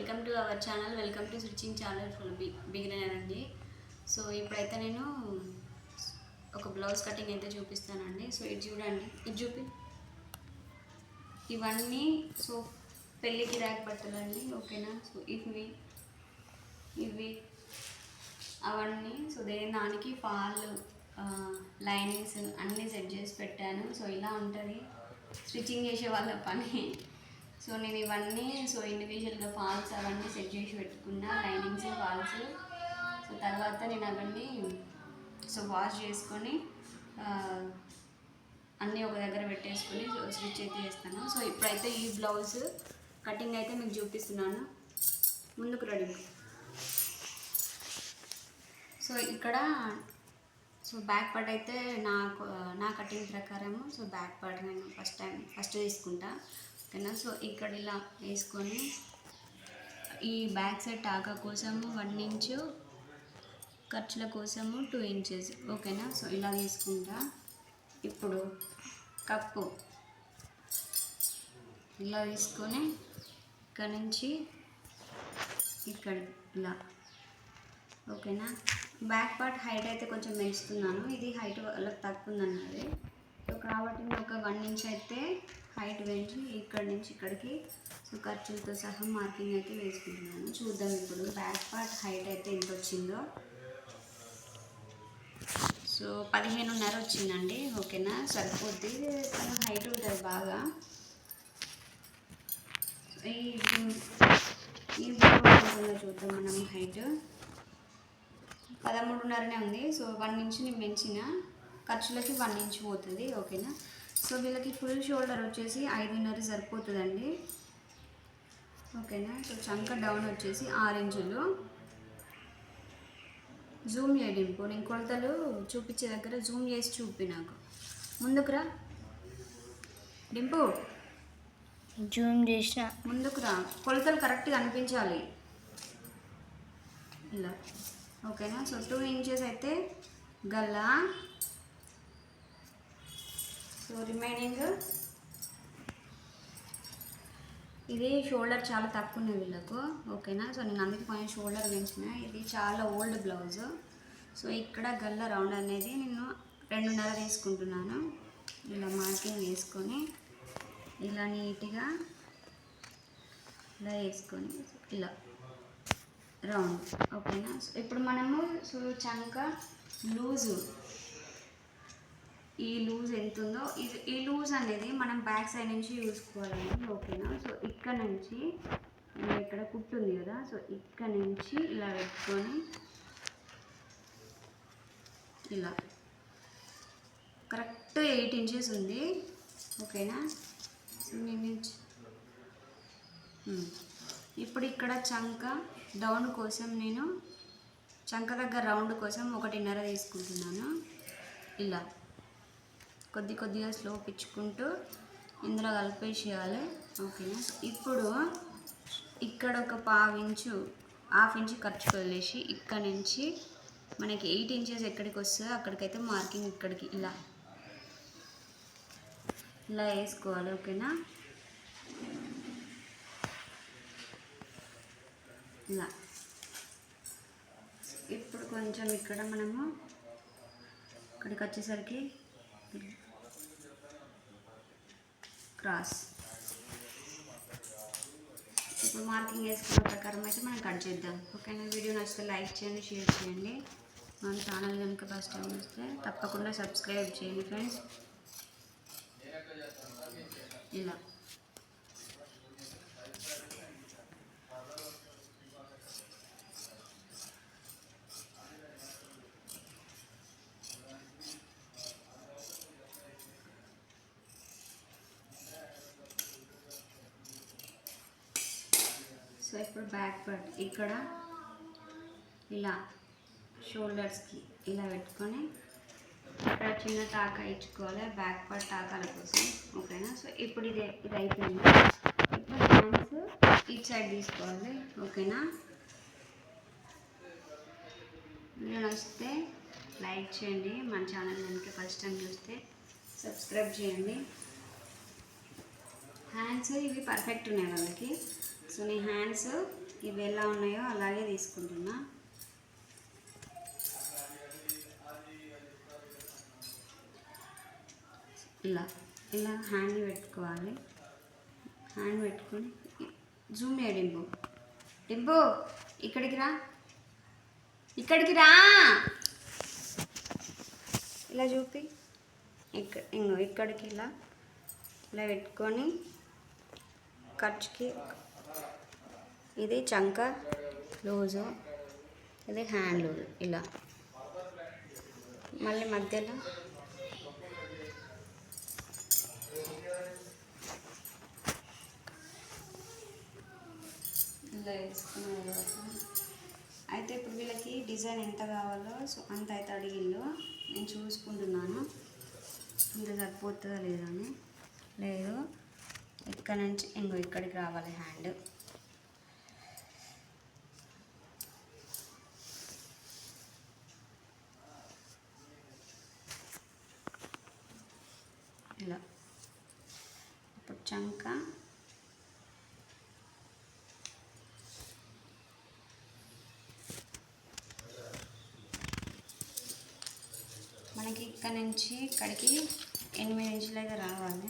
Welcome to our channel, welcome to stitching channel full beginner అండి. So ఇప్పుడైతే నేను ఒక బ్లౌజ్ కటింగ్ అయితే చూపిస్తానండి. సో ఇది చూడండి, ఇది చూపి. ఇవన్నీ సో పెళ్ళికి ర్యాక్ బట్టలు అండి, ఓకేనా. సో ఇవి అవన్నీ సో దానికి ఫాల్ లైనింగ్స్ అన్నీ సెట్ చేసి పెట్టాను. సో ఇలా ఉంటుంది స్టిచ్చింగ్ చేసే వాళ్ళ పని. సో నేను ఇవన్నీ సో ఇండివిజువల్గా ఫాల్స్ అవన్నీ సెట్ చేసి పెట్టుకున్నా, లైనింగ్స్ ఫాల్స్. సో తర్వాత నేను అవన్నీ సో వాష్ చేసుకొని అన్నీ ఒక దగ్గర పెట్టేసుకొని సో స్టిచ్ అయితే చేస్తాను. సో ఇప్పుడైతే ఈ బ్లౌజ్ కటింగ్ అయితే మీకు చూపిస్తున్నాను. ముందుకు రెడీ. సో ఇక్కడ సో బ్యాక్ పార్ట్ అయితే నా కటింగ్ ప్రకారము సో బ్యాక్ పార్ట్ నేను ఫస్ట్ తీసుకుంటా, ఓకేనా. సో ఇక్కడ ఇలా వేసుకొని ఈ బ్యాక్ సైడ్ టాకా కోసము 1 ఇంచు, ఖర్చుల కోసము 2 ఇంచెస్, ఓకేనా. సో ఇలా తీసుకుంటా. ఇప్పుడు కప్పు ఇలా తీసుకొని ఇక్కడ నుంచి ఇక్కడ ఇలా, ఓకేనా. బ్యాక్ పార్ట్ హైట్ అయితే కొంచెం పెంచుతున్నాను, ఇది హైట్ వాళ్ళకి తక్కువ ఉందన్నది. సో కాబట్టి నేను ఒక 1 ఇంచ్ అయితే హైట్ పెంచి ఇక్కడి నుంచి ఇక్కడికి సో ఖర్చులతో సహా మార్కింగ్ అయితే వేసుకుంటున్నాను. చూద్దాం ఇప్పుడు బ్యాక్ పార్ట్ హైట్ అయితే ఎంత వచ్చిందో. సో 15.5 వచ్చిందండి, ఓకేనా. సరిపోద్ది, కానీ హైట్ ఉంటుంది బాగా. ఈ చూద్దాం మనం. హైట్ 13.5 ఉంది. సో 1 ఇంచ్ నేను పెంచిన, ఖర్చులకి 1 ఇంచ్ పోతుంది, ఓకేనా. సో వీళ్ళకి ఫుల్ షోల్డర్ వచ్చేసి 5.5 సరిపోతుందండి, ఓకేనా. సో చంక డౌన్ వచ్చేసి 6 ఇంచులు. జూమ్ చేయడింపు, నేను కొలతలు చూపించే దగ్గర జూమ్ చేసి చూపి. నాకు ముందుకురా డింపు, జూమ్ చేసిన ముందుకురా, కొలతలు కరెక్ట్గా అనిపించాలి ఇలా, ఓకేనా. సో 2 ఇంచెస్ అయితే గల్లా. సో రిమైనింగ్ ఇది షోల్డర్ చాలా తక్కువ ఉంది వీళ్ళకు, ఓకేనా. సో నేను అందుకే కొంచెం షోల్డర్ పెంచిన. ఇది చాలా ఓల్డ్ బ్లౌజ్. సో ఇక్కడ గల్ల రౌండ్ అనేది నేను 2.5 తీసుకుంటున్నాను. ఇలా మార్కింగ్ వేసుకొని ఇలా నీట్గా ఇలా వేసుకొని ఇలా రౌండ్, ఓకేనా. సో ఇప్పుడు మనము సో చంక లూజు, ఈ లూజ్ ఎంత ఉందో ఈ లూజ్ అనేది మనం బ్యాక్ సైడ్ నుంచి చూసుకోవాలండి, ఓకేనా. సో ఇక్కడ నుంచి ఇక్కడ కుట్టు ఉంది కదా, సో ఇక్కడ నుంచి ఇలా పెట్టుకొని ఇలా కరెక్ట్ 8 ఇంచెస్ ఉంది, ఓకేనా. సో నేను ఇప్పుడు ఇక్కడ చంక డౌన్ కోసం నేను చంక దగ్గర రౌండ్ కోసం 1.5 తీసుకుంటున్నాను. ఇలా కొద్దిగా స్లోప్ ఇచ్చుకుంటూ ఇందులో కలిపేసేయాలి, ఓకేనా. ఇప్పుడు ఇక్కడ ఒక హాఫ్ ఇంచు ఖర్చు వదిలేసి ఇక్కడ నుంచి మనకి 8 ఇంచెస్ ఎక్కడికి వస్తుందో అక్కడికైతే మార్కింగ్ ఇక్కడికి ఇలా వేసుకోవాలి, ఓకేనా. ఇలా ఇప్పుడు కొంచెం ఇక్కడ మనము ఇక్కడికి వచ్చేసరికి క్రాస్. ఇప్పుడు మార్కింగ్ వేసుకున్న ప్రకారం అయితే మనం కట్ చేద్దాం, ఓకేనా. వీడియో నచ్చితే లైక్ చేయండి, షేర్ చేయండి. మన ఛానల్ కనుక ఫస్ట్ టైం వస్తే తప్పకుండా సబ్స్క్రైబ్ చేయండి ఫ్రెండ్స్. ఇలా సో ఇప్పుడు బ్యాక్ పార్ట్ ఇక్కడ ఇలా షోల్డర్స్కి ఇలా పెట్టుకొని ఇక్కడ చిన్న టాకా ఇచ్చుకోవాలి బ్యాక్ పార్ట్ టాకాల కోసం, ఓకేనా. సో ఇప్పుడు ఇది అయిపోయింది. ఇప్పుడు హ్యాండ్స్ ఇటు సైడ్ తీసుకోవాలి, ఓకేనా. వీడియో నచ్చితే లైక్ చేయండి, మన ఛానల్ కనుక ఫస్ట్ టైం చూస్తే సబ్స్క్రైబ్ చేయండి. హ్యాండ్స్ ఇవి పర్ఫెక్ట్ ఉన్నాయి వాళ్ళకి. సో నీ హ్యాండ్స్ ఇవి ఎలా ఉన్నాయో అలాగే తీసుకుంటున్నా. ఇలా ఇలా హ్యాండ్ పెట్టుకోవాలి. హ్యాండ్ పెట్టుకొని జూమ్ చేయ డింబు. డింబు ఇక్కడికి రా, ఇక్కడికి రా. ఇలా చూపి. ఇంకో ఇక్కడికి ఇలా ఇలా పెట్టుకొని ఖర్చుకి ఇది చంక లూజు, ఇది హ్యాండ్ లూజు. ఇలా మళ్ళీ మధ్యలో ఇలా వేసుకున్న అయితే ఇప్పుడు వీళ్ళకి డిజైన్ ఎంత కావాలో సో అంత అయితే అడిగిళ్ళు. నేను చూసుకుంటున్నాను ఇంత సరిపోతుందా లేదా అని. లేదు, ఇక్కడ నుంచి ఇంకో ఇక్కడికి రావాలి హ్యాండ్. ఇలా ఇప్పుడు చంక మనకి ఇక్కడ నుంచి ఇక్కడికి 8 ఇంచులు అయితే రావాలి.